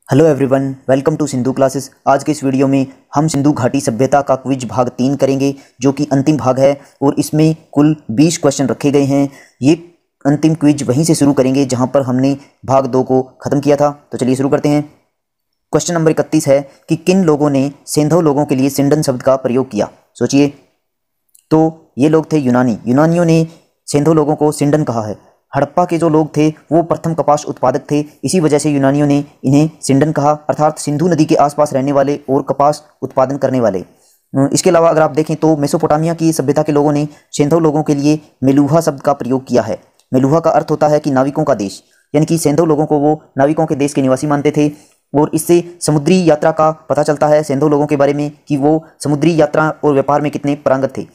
Hello everyone, welcome to Sindhu classes. आज के इस वीडियो में हम सिंधु घाटी सभ्यता का क्विज भाग 3 करेंगे, जो कि अंतिम भाग है और इसमें कुल 20 क्वेश्चन रखे गए हैं। ये अंतिम क्विज वहीं से शुरू करेंगे जहां पर हमने भाग 2 को ख़त्म किया था। तो चलिए शुरू करते हैं। क्वेश्चन नंबर 31 है कि किन लोगों ने सिंधु लोगों के लिए सिंडन शब्द का प्रयोग किया। सोचिए, तो ये लोग थे यूनानियों ने सिंधु लोगों को सिंडन कहा है। हड़प्पा के जो लोग थे वो प्रथम कपास उत्पादक थे, इसी वजह से यूनानियों ने इन्हें सिंडन कहा, अर्थात सिंधु नदी के आसपास रहने वाले और कपास उत्पादन करने वाले। इसके अलावा अगर आप देखें तो मेसोपोटामिया की सभ्यता के लोगों ने सिंधु लोगों के लिए मेलुहा शब्द का प्रयोग किया है। मेलुहा का अर्थ होता है कि नाविकों का देश, यानी कि सिंधु लोगों को वो नाविकों के देश के निवासी मानते थे। और इससे समुद्री यात्रा का पता चलता है सिंधु लोगों के बारे में कि वो समुद्री यात्रा और व्यापार में कितने पारंगत थे।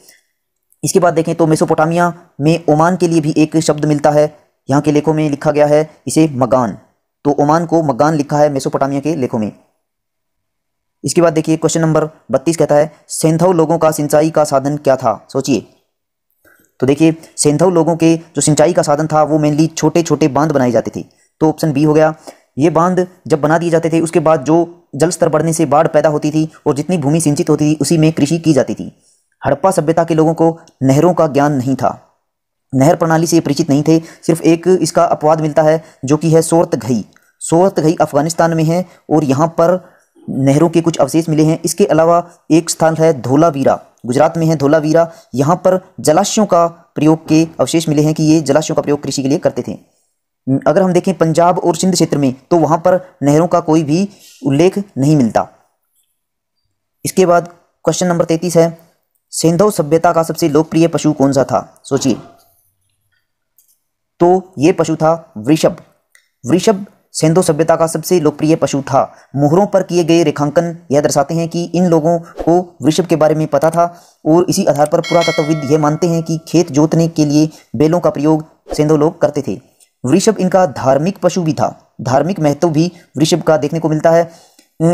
इसके बाद देखें तो मेसोपोटामिया में ओमान के लिए भी एक शब्द मिलता है। यहाँ के लेखों में लिखा गया है इसे मगान, तो ओमान को मगान लिखा है मेसोपोटामिया के लेखों में। इसके बाद देखिए क्वेश्चन नंबर 32 कहता है सिंधु लोगों का सिंचाई का साधन क्या था। सोचिए, तो देखिए सिंधु लोगों के जो सिंचाई का साधन था वो मेनली छोटे छोटे बांध बनाए जाते थे। तो ऑप्शन बी हो गया। ये बांध जब बना दिए जाते थे उसके बाद जो जल स्तर बढ़ने से बाढ़ पैदा होती थी और जितनी भूमि सिंचित होती थी उसी में कृषि की जाती थी। हड़प्पा सभ्यता के लोगों को नहरों का ज्ञान नहीं था, नहर प्रणाली से परिचित नहीं थे। सिर्फ एक इसका अपवाद मिलता है जो कि है सोरतघई। सोरतघई अफगानिस्तान में है और यहाँ पर नहरों के कुछ अवशेष मिले हैं। इसके अलावा एक स्थान है धोलावीरा, गुजरात में है धोलावीरा, यहाँ पर जलाशयों का प्रयोग के अवशेष मिले हैं कि ये जलाशयों का प्रयोग कृषि के लिए करते थे। अगर हम देखें पंजाब और सिंध क्षेत्र में तो वहाँ पर नहरों का कोई भी उल्लेख नहीं मिलता। इसके बाद क्वेश्चन नंबर 33 है सिंधु सभ्यता का सबसे लोकप्रिय पशु कौन सा था। सोचिए, तो ये पशु था वृषभ। वृषभ सिंधु सभ्यता का सबसे लोकप्रिय पशु था। मोहरों पर किए गए रेखांकन यह दर्शाते हैं कि इन लोगों को वृषभ के बारे में पता था और इसी आधार पर पुरातत्वविद यह मानते हैं कि खेत जोतने के लिए बैलों का प्रयोग सिंधु लोग करते थे। वृषभ इनका धार्मिक पशु भी था, धार्मिक महत्व भी वृषभ का देखने को मिलता है।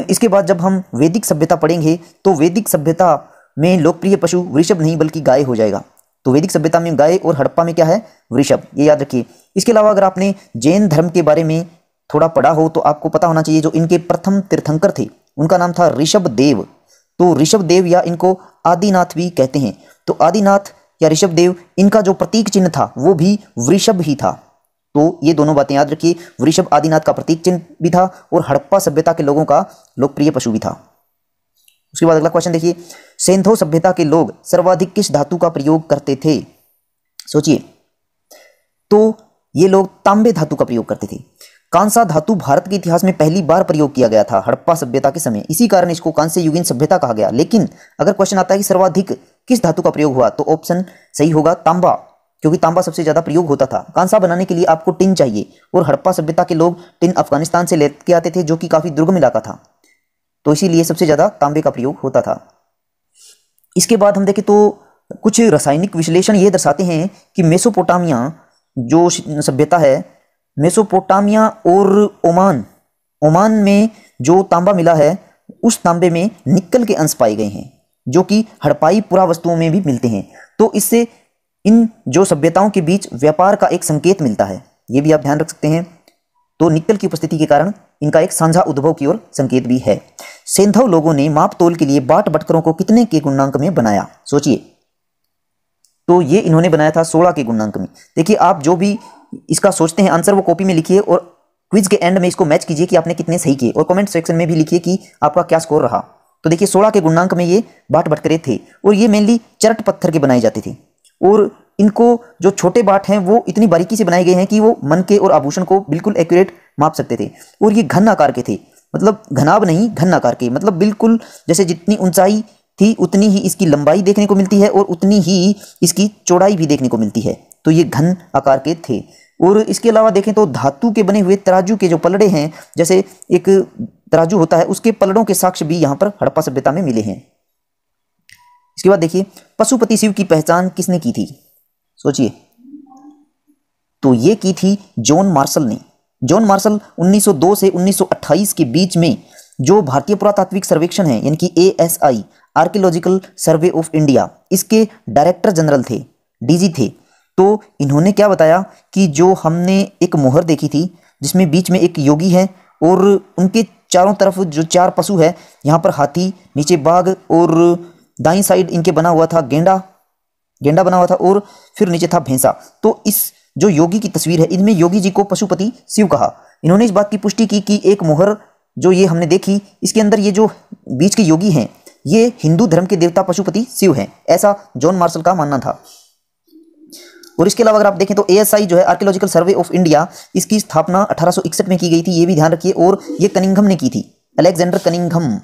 इसके बाद जब हम वैदिक सभ्यता पढ़ेंगे तो वैदिक सभ्यता में लोकप्रिय पशु वृषभ नहीं बल्कि गाय हो जाएगा। तो वैदिक सभ्यता में गाय और हड़प्पा में क्या है, वृषभ, ये याद रखिए। इसके अलावा अगर आपने जैन धर्म के बारे में थोड़ा पढ़ा हो तो आपको पता होना चाहिए जो इनके प्रथम तीर्थंकर थे उनका नाम था ऋषभ देव। तो ऋषभ देव या इनको आदिनाथ भी कहते हैं। तो आदिनाथ या ऋषभ देव इनका जो प्रतीक चिन्ह था वो भी वृषभ ही था। तो ये दोनों बातें याद रखिए, वृषभ आदिनाथ का प्रतीक चिन्ह भी था और हड़प्पा सभ्यता के लोगों का लोकप्रिय पशु भी था। उसके बाद अगला क्वेश्चन देखिए सिंधु सभ्यता के लोग सर्वाधिक किस धातु का प्रयोग करते थे। सोचिए, तो ये लोग तांबे धातु का प्रयोग करते थे। कांसा धातु भारत के इतिहास में पहली बार प्रयोग किया गया था हड़प्पा सभ्यता के समय, इसी कारण इसको कांस्य युगीन सभ्यता कहा गया। लेकिन अगर क्वेश्चन आता है कि सर्वाधिक किस धातु का प्रयोग हुआ तो ऑप्शन सही होगा तांबा, क्योंकि तांबा सबसे ज्यादा प्रयोग होता था। कांसा बनाने के लिए आपको टिन चाहिए और हड़प्पा सभ्यता के लोग टिन अफगानिस्तान से लेके आते थे जो कि काफी दुर्गम इलाका था, तो इसीलिए सबसे ज्यादा तांबे का प्रयोग होता था। इसके बाद हम देखें तो कुछ रासायनिक विश्लेषण ये दर्शाते हैं कि मेसोपोटामिया जो सभ्यता है, मेसोपोटामिया और ओमान में जो तांबा मिला है उस तांबे में निकल के अंश पाए गए हैं जो कि हड़प्पाई पुरावस्तुओं में भी मिलते हैं। तो इससे इन जो सभ्यताओं के बीच व्यापार का एक संकेत मिलता है, ये भी आप ध्यान रख सकते हैं। तो निकल की उपस्थिति के कारण इनका एक साझा उद्भव की ओर संकेत भी है। सिंधु लोगों ने माप तोल के लिए बाट बटकरों को कितने के गुणांक में बनाया। सोचिए, तो ये इन्होंने बनाया था 16 के गुणांक में। देखिए, आप जो भी इसका सोचते हैं आंसर वो कॉपी में लिखिए और क्विज के एंड में इसको मैच कीजिए कि आपने कितने सही किए और कमेंट सेक्शन में भी लिखिए कि आपका क्या स्कोर रहा। तो देखिए 16 के गुणांक में ये बाट बटकरे थे और ये मेनली चरट पत्थर के बनाए जाते थे और इनको जो छोटे बाट हैं वो इतनी बारीकी से बनाए गए हैं कि वो मनके और आभूषण को बिल्कुल एक्यूरेट माप सकते थे। और ये घन आकार के थे, मतलब घनाभ नहीं, घन आकार के, मतलब बिल्कुल जैसे जितनी ऊंचाई थी उतनी ही इसकी लंबाई देखने को मिलती है और उतनी ही इसकी चौड़ाई भी देखने को मिलती है। तो ये घन आकार के थे। और इसके अलावा देखें तो धातु के बने हुए तराजू के जो पलड़े हैं, जैसे एक तराजू होता है उसके पलड़ों के साक्ष्य भी यहाँ पर हड़प्पा सभ्यता में मिले हैं। इसके बाद देखिए पशुपति शिव की पहचान किसने की थी। सोचिए, तो ये की थी जॉन मार्शल ने। जॉन मार्शल 1902 से 1928 के बीच में जो भारतीय पुरातात्विक सर्वेक्षण है यानी कि ASI archaeological survey of India, इसके डायरेक्टर जनरल थे, DG थे। तो इन्होंने क्या बताया कि जो हमने एक मोहर देखी थी जिसमें बीच में एक योगी है और उनके चारों तरफ जो 4 पशु है, यहाँ पर हाथी, नीचे बाघ और दाईं साइड इनके बना हुआ था गेंडा बना हुआ था और फिर नीचे था भैंसा। तो इस जो योगी की तस्वीर है, इनमें योगी जी को पशुपति शिव कहा। इन्होंने इस बात की पुष्टि की कि एक मोहर जो ये हमने देखी, इसके अंदर ये जो बीच के योगी हैं, ये हिंदू धर्म के देवता पशुपति शिव हैं, ऐसा जॉन मार्शल का मानना था। और इसके अलावा अगर आप देखें तो ASI जो है आर्कियोलॉजिकल सर्वे ऑफ इंडिया, इसकी स्थापना 1861 में की गई थी, ये भी ध्यान रखिए। और ये कनिंघम ने की थी, अलेक्जेंडर कनिंघम,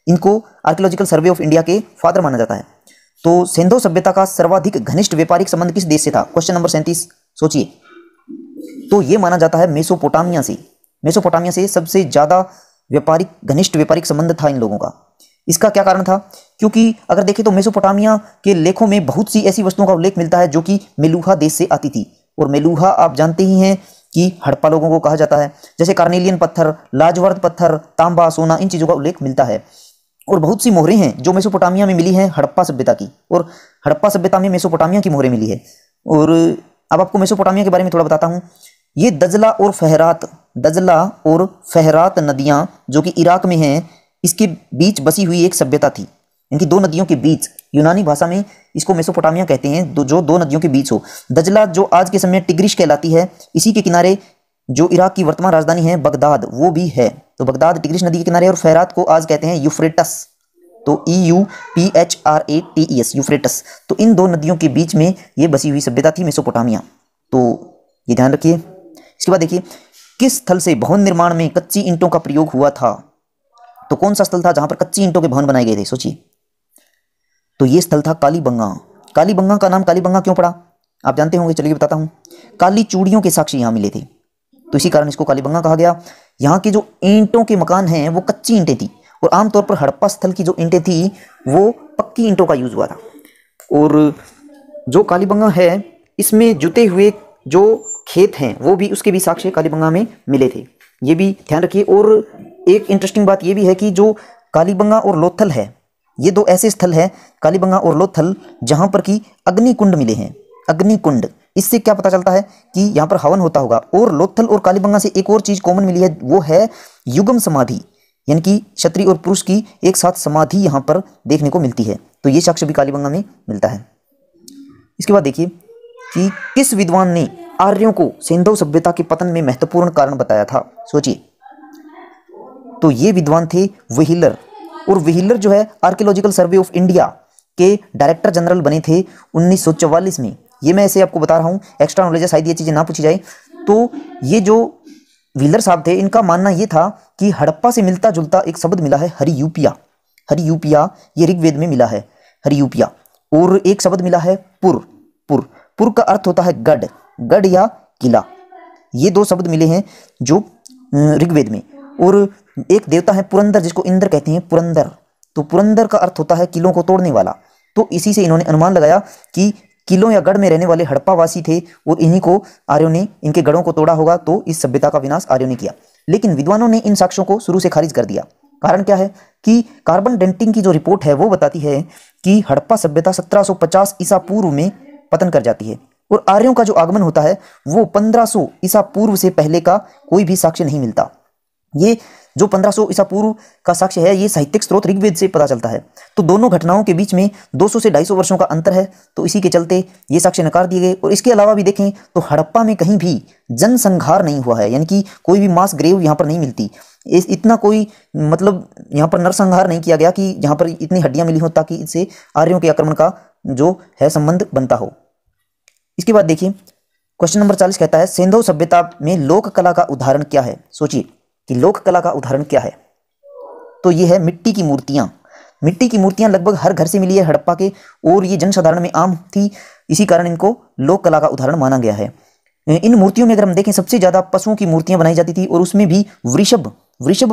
इनको आर्कियोलॉजिकल सर्वे ऑफ इंडिया के फादर माना जाता है। तो सिंधु सभ्यता का सर्वाधिक घनिष्ठ व्यापारिक संबंध किस देश से था? क्वेश्चन नंबर 37 सोचिए। तो ये माना जाता है मेसोपोटामिया से। मेसोपोटामिया से सबसे ज्यादा घनिष्ठ व्यापारिक संबंध था इन लोगों का। इसका क्या कारण था? क्योंकि अगर देखें तो मेसोपोटामिया के लेखों में बहुत सी ऐसी वस्तुओं का उल्लेख मिलता है जो कि मेलुहा देश से आती थी। और मेलुहा आप जानते ही हैं कि हड़प्पा लोगों को कहा जाता है। जैसे कार्नेलियन पत्थर, लाजवर्द पत्थर, तांबा, सोना, इन चीज़ों का उल्लेख मिलता है। और बहुत सी मोहरें हैं जो मेसोपोटामिया में मिली हैं हड़प्पा सभ्यता की, और हड़प्पा सभ्यता में मेसोपोटामिया की मोहरें मिली है। और अब आपको मेसोपोटामिया के बारे में थोड़ा बताता हूँ। ये दजला और फहरात नदियाँ जो कि इराक में हैं, इसके बीच बसी हुई एक सभ्यता थी। इनकी 2 नदियों के बीच, यूनानी भाषा में इसको मेसोपोटामिया कहते हैं, जो 2 नदियों के बीच हो। दजला जो आज के समय टिग्रिश कहलाती है, इसी के किनारे जो इराक की वर्तमान राजधानी है बगदाद, वो भी है। तो बगदाद टिग्रिश नदी के किनारे, और फहरात को आज कहते हैं यूफ्रेटस, तो EUPHRATES, यूफ्रेटस। तो इन 2 नदियों के बीच में ये बसी हुई सभ्यता थी मेसोपोटामिया। तो ये ध्यान रखिए। इसके बाद देखिए, किस स्थल से भवन निर्माण में कच्ची ईंटों का प्रयोग हुआ था? तो कौन सा स्थल था जहां पर कच्ची ईंटों के भवन बनाए गए थे? सोचिए। तो ये स्थल था कालीबंगा। कालीबंगा का नाम कालीबंगा क्यों पड़ा आप जानते होंगे, चलिए बताता हूं। काली चूड़ियों के साक्ष्य यहां मिले थे, तो इसी कारण इसको कालीबंगा कहा गया। यहाँ के जो ईंटों के मकान हैं वो कच्ची ईंटें थी, और आमतौर पर हड़प्पा स्थल की जो ईंटें थी वो पक्की ईंटों का यूज हुआ था। और जो कालीबंगा है, इसमें जुते हुए जो खेत हैं वो भी, उसके भी साक्ष्य कालीबंगा में मिले थे, ये भी ध्यान रखिए। और एक इंटरेस्टिंग बात ये भी है कि जो कालीबंगा और लोथल है, ये 2 ऐसे स्थल है, कालीबंगा और लोथल, जहां पर कि अग्निकुंड मिले हैं। अग्निकुंड, इससे क्या पता चलता है कि यहाँ पर हवन होता होगा। और लोथल और कालीबंगा से एक और चीज कॉमन मिली है, वो है युगम समाधि, यानी कि क्षत्रिय और पुरुष की एक साथ समाधि यहाँ पर देखने को मिलती है। तो ये साक्ष्य भी कालीबंगा में मिलता है। इसके बाद देखिए कि किस विद्वान ने आर्यों को सिंधु सभ्यता के पतन में महत्वपूर्ण कारण बताया था? सोचिए। तो ये विद्वान थे व्हीलर। और व्हीलर जो है आर्कियोलॉजिकल सर्वे ऑफ इंडिया के डायरेक्टर जनरल बने थे 1944 में। ये मैं ऐसे आपको बता रहा हूँ, एक्स्ट्रा नॉलेज है, शायद ये चीज़ें ना पूछी जाए। तो ये जो व्हीलर साहब थे, इनका मानना ये था कि हड़प्पा से मिलता जुलता एक शब्द मिला है हरियूपिया। हरियूपिया ये ऋग्वेद में मिला है, हरियूपिया। और एक शब्द मिला है पुर का अर्थ होता है गढ़ या किला। ये 2 शब्द मिले हैं जो ऋग्वेद में। और एक देवता है पुरंदर, जिसको इंद्र कहते हैं, पुरंदर। तो पुरंदर का अर्थ होता है किलों को तोड़ने वाला। तो इसी से इन्होंने अनुमान लगाया कि किलों या गढ़ में रहने वाले हड़प्पावासी थे, और इन्हीं को आर्यों ने, इनके गढ़ों को तोड़ा होगा। तो इस सभ्यता का विनाश आर्यों ने किया। लेकिन विद्वानों ने इन साक्ष्यों को शुरू से खारिज कर दिया। कारण क्या है कि कार्बन डेटिंग की जो रिपोर्ट है वो बताती है कि हड़प्पा सभ्यता 1750 ईसा पूर्व में पतन कर जाती है, और आर्यों का जो आगमन होता है वो 1500 ईसा पूर्व से पहले का कोई भी साक्ष्य नहीं मिलता। ये जो 1500 ईसा पूर्व का साक्ष्य है, ये साहित्यिक स्रोत ऋग्वेद से पता चलता है। तो दोनों घटनाओं के बीच में 200 से 250 वर्षों का अंतर है। तो इसी के चलते ये साक्ष्य नकार दिए गए। और इसके अलावा भी देखें तो हड़प्पा में कहीं भी जनसंहार नहीं हुआ है, यानी कि कोई भी मास ग्रेव यहाँ पर नहीं मिलती। इतना कोई मतलब यहाँ पर नरसंहार नहीं किया गया कि जहाँ पर इतनी हड्डियाँ मिली हो ताकि इससे आर्यों के आक्रमण का जो है संबंध बनता हो। इसके बाद देखिए क्वेश्चन नंबर 40 कहता है, सिंधु सभ्यता में लोक कला का उदाहरण क्या है? सोचिए कि लोक कला का उदाहरण क्या है। तो ये है मिट्टी की मूर्तियां। मिट्टी की मूर्तियां लगभग हर घर से मिली है हड़प्पा के, और ये जनसाधारण में आम थी, इसी कारण इनको लोक कला का उदाहरण माना गया है। इन मूर्तियों में अगर हम देखें, सबसे ज्यादा पशुओं की मूर्तियां बनाई जाती थी, और उसमें भी वृषभ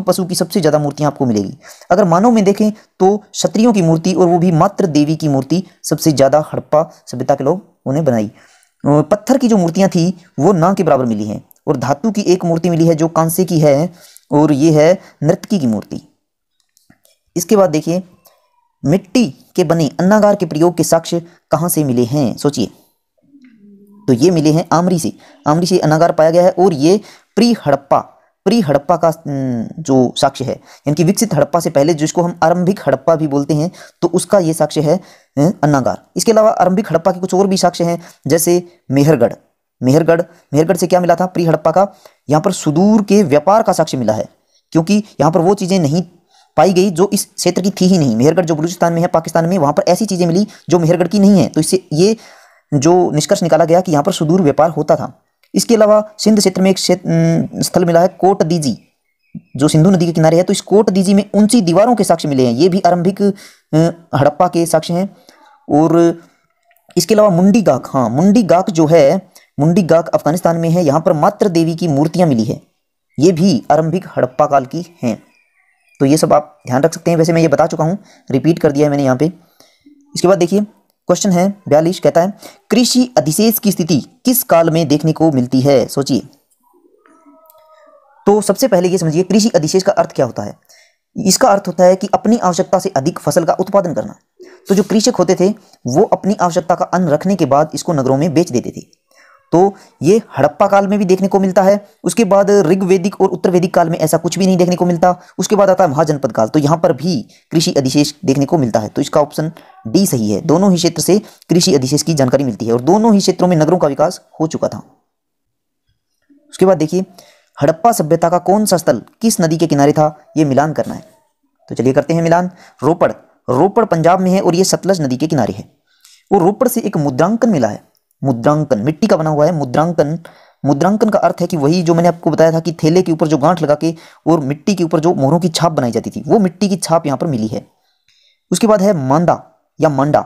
पशु की सबसे ज्यादा मूर्तियां आपको मिलेगी। अगर मानव में देखें तो क्षत्रियों की मूर्ति, और वो भी मात्र देवी की मूर्ति सबसे ज्यादा हड़प्पा सभ्यता के लोगों ने बनाई। पत्थर की जो मूर्तियां थी वो ना के बराबर मिली हैं, और धातु की एक मूर्ति मिली है जो कांसे की है, और ये है नर्तकी की मूर्ति। इसके बाद देखिए मिट्टी के बने अन्नागार के प्रयोग के साक्ष्य कहां से मिले हैं? सोचिए। तो ये मिले हैं आमरी से। आमरी से अन्नागार पाया गया है, और ये प्री हड़प्पा प्री हड़प्पा का जो साक्ष्य है, यानी कि विकसित हड़प्पा से पहले, जिसको हम आरंभिक हड़प्पा भी बोलते हैं, तो उसका ये साक्ष्य है अन्नागार। इसके अलावा आरंभिक हड़प्पा के कुछ और भी साक्ष्य हैं, जैसे मेहरगढ़। मेहरगढ़ से क्या मिला था प्री हड़प्पा का? यहाँ पर सुदूर के व्यापार का साक्ष्य मिला है, क्योंकि यहाँ पर वो चीज़ें नहीं पाई गई जो इस क्षेत्र की थी ही नहीं। मेहरगढ़ जो बलूचिस्तान में है, पाकिस्तान में, वहाँ पर ऐसी चीज़ें मिली जो मेहरगढ़ की नहीं है। तो इससे ये जो निष्कर्ष निकाला गया कि यहाँ पर सुदूर व्यापार होता था। इसके अलावा सिंध क्षेत्र में एक स्थल मिला है कोट दीजी, जो सिंधु नदी के किनारे है। तो इस कोट दीजी में ऊंची दीवारों के साक्ष्य मिले हैं, ये भी आरंभिक हड़प्पा के साक्ष्य हैं। और इसके अलावा मुंडी गाक, हाँ मुंडी गाक जो है, मुंडी गाक अफगानिस्तान में है, यहाँ पर मातृ देवी की मूर्तियां मिली है, ये भी आरंभिक हड़प्पा काल की हैं। तो ये सब आप ध्यान रख सकते हैं। वैसे मैं ये बता चुका हूँ, रिपीट कर दिया है मैंने यहाँ पे। इसके बाद देखिए क्वेश्चन है 42, कहता है कृषि अधिशेष की स्थिति किस काल में देखने को मिलती है? सोचिए। तो सबसे पहले ये समझिए कृषि अधिशेष का अर्थ क्या होता है। इसका अर्थ होता है कि अपनी आवश्यकता से अधिक फसल का उत्पादन करना। तो जो कृषक होते थे वो अपनी आवश्यकता का अन्न रखने के बाद इसको नगरों में बेच देते थे। तो ये हड़प्पा काल में भी देखने को मिलता है। उसके बाद ऋग्वेदिक और उत्तर वैदिक काल में ऐसा कुछ भी नहीं देखने को मिलता। उसके बाद आता है महाजनपद काल, तो यहाँ पर भी कृषि अधिशेष देखने को मिलता है। तो इसका ऑप्शन डी सही है। दोनों ही क्षेत्र से कृषि अधिशेष की जानकारी मिलती है और दोनों ही क्षेत्रों में नगरों का विकास हो चुका था। उसके बाद देखिए हड़प्पा सभ्यता का कौन सा स्थल किस नदी के किनारे था, ये मिलान करना है। तो चलिए करते हैं मिलान। रोपड़ पंजाब में है और ये सतलज नदी के किनारे है। और रोपड़ से एक मुद्रांकन मिला है। मुद्रांकन मिट्टी का बना हुआ है। मुद्रांकन का अर्थ है कि वही जो मैंने आपको बताया था कि थैले के ऊपर जो गांठ लगा के और मिट्टी के ऊपर जो मोहरों की छाप बनाई जाती थी, वो मिट्टी की छाप यहाँ पर मिली है। उसके बाद है मांडा या मांडा,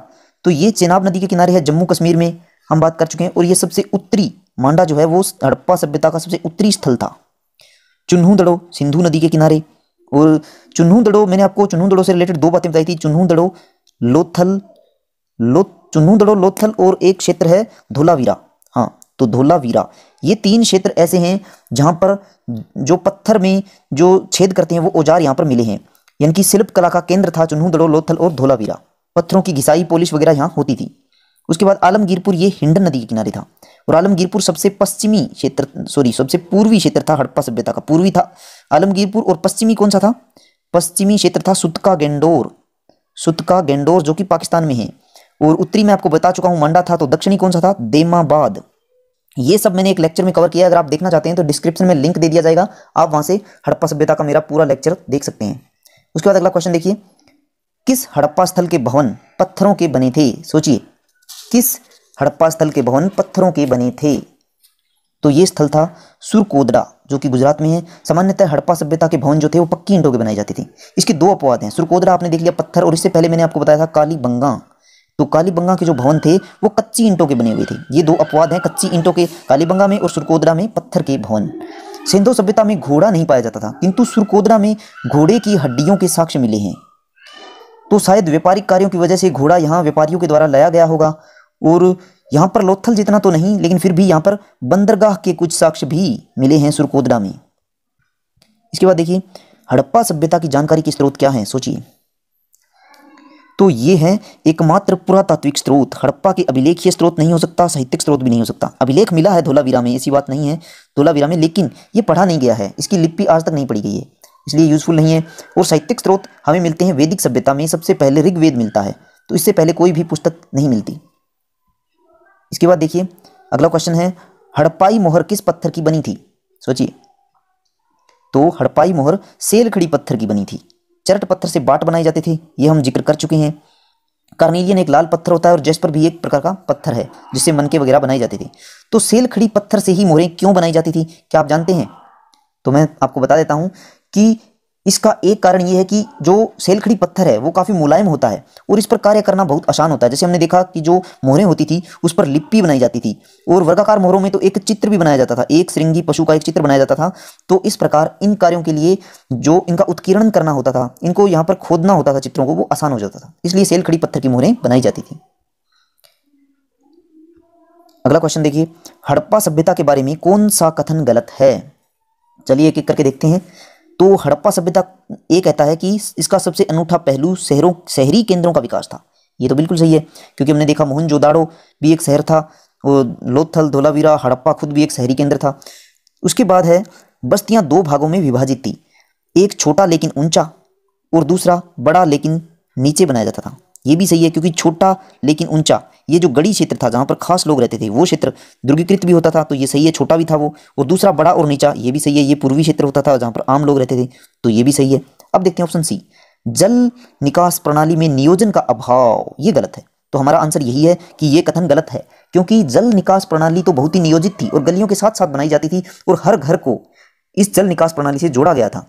तो ये चेनाब नदी के किनारे है, जम्मू कश्मीर में, हम बात कर चुके हैं। और ये सबसे उत्तरी मांडा जो है वो हड़प्पा सभ्यता का सबसे उत्तरी स्थल था। चुन्हू दड़ो सिंधु नदी के किनारे। और चुन्हू दड़ो, मैंने आपको चुन्हू दड़ो से रिलेटेड दो बातें बताई थी, चुन्हू दड़ो लोथल और एक क्षेत्र है धोलावीरा। हाँ, तो धोलावीरा, ये तीन क्षेत्र ऐसे हैं जहां पर जो पत्थर में जो छेद करते हैं वो औजार यहाँ पर मिले हैं। यानी कि शिल्प कला का केंद्र था चुन्हू दड़ो, लोथल और धोलावीरा। पत्थरों की घिसाई पॉलिश वगैरह यहाँ होती थी। उसके बाद आलमगीरपुर, ये हिंडन नदी के किनारे था। और आलमगीरपुर सबसे सबसे पूर्वी क्षेत्र था हड़प्पा सभ्यता का, पूर्वी था आलमगीरपुर। और पश्चिमी कौन सा था? पश्चिमी क्षेत्र था सुतका गेंडोर जो कि पाकिस्तान में है। और उत्तरी में आपको बता चुका हूं मांडा था। तो दक्षिणी कौन सा था? देमाबाद। ये सब मैंने एक लेक्चर में कवर किया, अगर आप देखना चाहते हैं तो डिस्क्रिप्शन में लिंक दे दिया जाएगा, आप वहां से हड़प्पा सभ्यता का मेरा पूरा लेक्चर देख सकते हैं। उसके बाद अगला क्वेश्चन देखिए, किस हड़प्पा स्थल के भवन पत्थरों के बने थे? सोचिए, किस हड़प्पा स्थल के भवन पत्थरों के बने थे? तो ये स्थल था सुरकोदरा, जो कि गुजरात में है। सामान्यतः हड़प्पा सभ्यता के भवन जो थे वो पक्की ईंटों के बनाए जाते थे। इसके दो अपवाद हैं। सुरकोदरा आपने देख लिया पत्थर, और इससे पहले मैंने आपको बताया था कालीबंगा। तो कालीबंगा के जो भवन थे वो कच्ची ईंटों के बने हुए थे। ये दो अपवाद हैं, कच्ची ईंटों के कालीबंगा में और सुरकोदरा में पत्थर के भवन। सिंधु सभ्यता में घोड़ा नहीं पाया जाता था, किंतु सुरकोदरा में घोड़े की हड्डियों के साक्ष्य मिले हैं। तो शायद व्यापारिक कार्यों की वजह से घोड़ा यहाँ व्यापारियों के द्वारा लाया गया होगा। और यहाँ पर लोथल जितना तो नहीं, लेकिन फिर भी यहाँ पर बंदरगाह के कुछ साक्ष्य भी मिले हैं सुरकोदरा में। इसके बाद देखिए हड़प्पा सभ्यता की जानकारी के स्रोत क्या हैं? सोचिए। तो ये है एकमात्र पुरातात्विक स्रोत। हड़प्पा के अभिलेखीय स्रोत नहीं हो सकता, साहित्यिक स्रोत भी नहीं हो सकता। अभिलेख मिला है धोलावीरा में, ऐसी बात नहीं है धोलावीरा में, लेकिन ये पढ़ा नहीं गया है, इसकी लिपि आज तक नहीं पढ़ी गई है, इसलिए यूजफुल नहीं है। और साहित्यिक स्रोत हमें मिलते हैं वैदिक सभ्यता में, सबसे पहले ऋग्वेद मिलता है, तो इससे पहले कोई भी पुस्तक नहीं मिलती। इसके बाद देखिए अगला क्वेश्चन है, हड़प्पाई मोहर किस पत्थर की बनी थी? सोचिए। तो हड़प्पाई मोहर सेलखड़ी पत्थर की बनी थी। चरट पत्थर से बाट बनाए जाते थे, ये हम जिक्र कर चुके हैं। कार्नेलियन एक लाल पत्थर होता है और जेस्पर भी एक प्रकार का पत्थर है जिससे मनके वगैरह बनाए जाते थे। तो सेलखड़ी पत्थर से ही मोहरें क्यों बनाई जाती थी, क्या आप जानते हैं? तो मैं आपको बता देता हूं कि इसका एक कारण ये है कि जो सेलखड़ी पत्थर है वो काफ़ी मुलायम होता है और इस पर कार्य करना बहुत आसान होता है। जैसे हमने देखा कि जो मोहरें होती थी उस पर लिपि बनाई जाती थी, और वर्गाकार मोहरों में तो एक चित्र भी बनाया जाता था, एक श्रृंगी पशु का एक चित्र बनाया जाता था। तो इस प्रकार इन कार्यों के लिए जो इनका उत्कीर्णन करना होता था, इनको यहाँ पर खोदना होता था चित्रों को, वो आसान हो जाता था, इसलिए सेलखड़ी पत्थर की मोहरें बनाई जाती थी। अगला क्वेश्चन देखिए, हड़प्पा सभ्यता के बारे में कौन सा कथन गलत है? चलिए एक एक करके देखते हैं। तो हड़प्पा सभ्यता ये कहता है कि इसका सबसे अनूठा पहलू शहरी केंद्रों का विकास था। ये तो बिल्कुल सही है, क्योंकि हमने देखा मोहनजोदाड़ो भी एक शहर था, और लोथल, धोलावीरा, हड़प्पा खुद भी एक शहरी केंद्र था। उसके बाद है बस्तियां दो भागों में विभाजित थी, एक छोटा लेकिन ऊंचा और दूसरा बड़ा लेकिन नीचे बनाया जाता था। ये भी सही है, क्योंकि छोटा लेकिन ऊंचा, ये जो गढ़ी क्षेत्र था जहां पर खास लोग रहते थे, वो क्षेत्र दुर्गीकृत भी होता था, तो ये सही है, छोटा भी था वो। और दूसरा बड़ा और नीचा, ये भी सही है, ये पूर्वी क्षेत्र होता था जहां पर आम लोग रहते थे, तो ये भी सही है। अब देखते हैं ऑप्शन सी, जल निकास प्रणाली में नियोजन का अभाव, ये गलत है। तो हमारा आंसर यही है कि ये कथन गलत है, क्योंकि जल निकास प्रणाली तो बहुत ही नियोजित थी और गलियों के साथ साथ बनाई जाती थी और हर घर को इस जल निकास प्रणाली से जोड़ा गया था।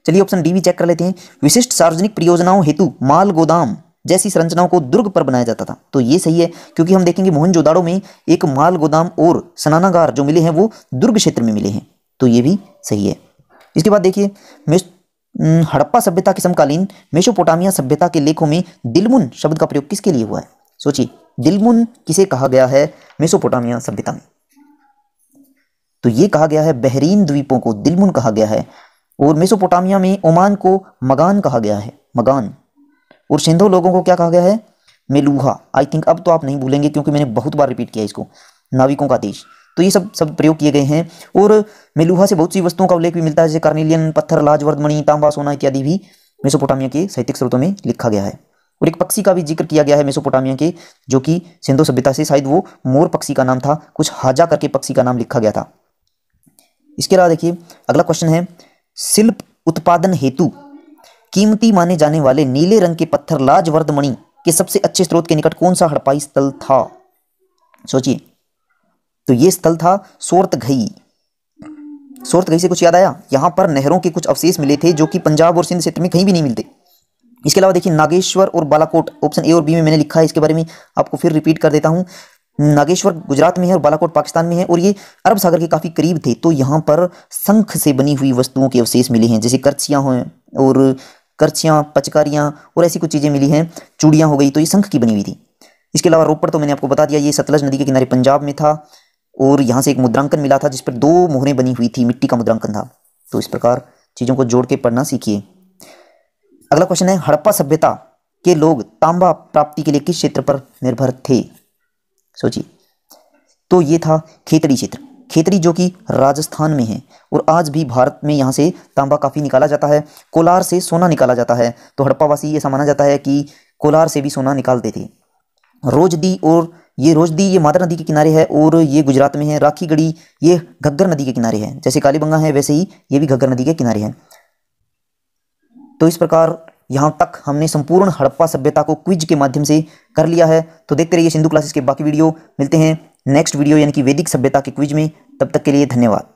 चलिए ऑप्शन डी भी चेक कर लेते हैं। विशिष्ट सार्वजनिक परियोजनाओं हेतु माल गोदाम जैसी संरचनाओं को दुर्ग पर बनाया जाता था, तो ये सही है, क्योंकि हम देखेंगे मोहनजोदाड़ो में एक माल गोदाम और स्नानागार जो मिले हैं वो दुर्ग क्षेत्र में मिले हैं, तो ये भी सही है। इसके बाद देखिए, हड़प्पा सभ्यता के समकालीन मेसोपोटामिया सभ्यता के लेखों में दिलमुन शब्द का प्रयोग किसके लिए हुआ है? सोचिए, दिलमुन किसे कहा गया है मेसोपोटामिया सभ्यता में? तो ये कहा गया है बहरीन द्वीपों को दिलमुन कहा गया है, और मेसोपोटामिया में ओमान को मगान कहा गया है, मगान। और सिंधु लोगों को क्या कहा गया है? मेलूहा। आई थिंक अब तो आप नहीं भूलेंगे, क्योंकि मैंने बहुत बार रिपीट किया इसको, नाविकों का देश। तो ये सब प्रयोग किए गए हैं। और मेलूहा से बहुत सी वस्तुओं का उल्लेख भी मिलता है, जैसे कार्नेलियन पत्थर, लाजवर्द मणि, तांबा, सोना इत्यादि भी मेसोपोटामिया के साहित्यिक स्रोतों में लिखा गया है। और एक पक्षी का भी जिक्र किया गया है मेसोपोटामिया के, जो कि सिंधु सभ्यता से, शायद वो मोर पक्षी का नाम था, कुछ हाजा करके पक्षी का नाम लिखा गया था। इसके अलावा देखिए, अगला क्वेश्चन है, शिल्प उत्पादन हेतु कीमती माने जाने वाले नीले रंग के पत्थर लाजवर्द मणि के सबसे अच्छे स्रोत के निकट कौन सा हड़प्पाई स्थल था? सोचिए, तो ये स्थल था सोरतघई। सोरतघई से कुछ याद आया? यहां पर नहरों के कुछ अवशेष मिले थे, जो कि पंजाब और सिंध क्षेत्र में कहीं भी नहीं मिलते। इसके अलावा देखिए, नागेश्वर और बालाकोट, ऑप्शन ए और बी में मैंने लिखा है, इसके बारे में आपको फिर रिपीट कर देता हूं। नागेश्वर गुजरात में है और बालाकोट पाकिस्तान में है, और ये अरब सागर के काफी करीब थे। तो यहाँ पर शंख से बनी हुई वस्तुओं के अवशेष मिले हैं, जैसे करछियां हैं और करछियां, पचकारियां और ऐसी कुछ चीजें मिली हैं, चूड़ियां हो गई, तो ये शंख की बनी हुई थी। इसके अलावा रोपड़ तो मैंने आपको बता दिया, ये सतलज नदी के किनारे पंजाब में था, और यहाँ से एक मुद्रांकन मिला था जिस पर 2 मोहरें बनी हुई थी, मिट्टी का मुद्रांकन था। तो इस प्रकार चीजों को जोड़ के पढ़ना सीखिए। अगला क्वेश्चन है, हड़प्पा सभ्यता के लोग तांबा प्राप्ति के लिए किस क्षेत्र पर निर्भर थे? सोचिए, तो ये था खेतड़ी क्षेत्र, खेतड़ी जो कि राजस्थान में है, और आज भी भारत में यहाँ से तांबा काफी निकाला जाता है। कोलार से सोना निकाला जाता है, तो हड़प्पावासी ऐसा माना जाता है कि कोलार से भी सोना निकालते थे। रोजदी, और ये रोजदी ये मादर नदी के किनारे है, और ये गुजरात में है। राखीगढ़ी ये घग्गर नदी के किनारे है, जैसे कालीबंगा है वैसे ही ये भी घग्गर नदी के किनारे है। तो इस प्रकार यहाँ तक हमने संपूर्ण हड़प्पा सभ्यता को क्विज के माध्यम से कर लिया है। तो देखते रहिए सिंधु क्लासेस के बाकी वीडियो। मिलते हैं नेक्स्ट वीडियो यानी कि वैदिक सभ्यता के क्विज में। तब तक के लिए धन्यवाद।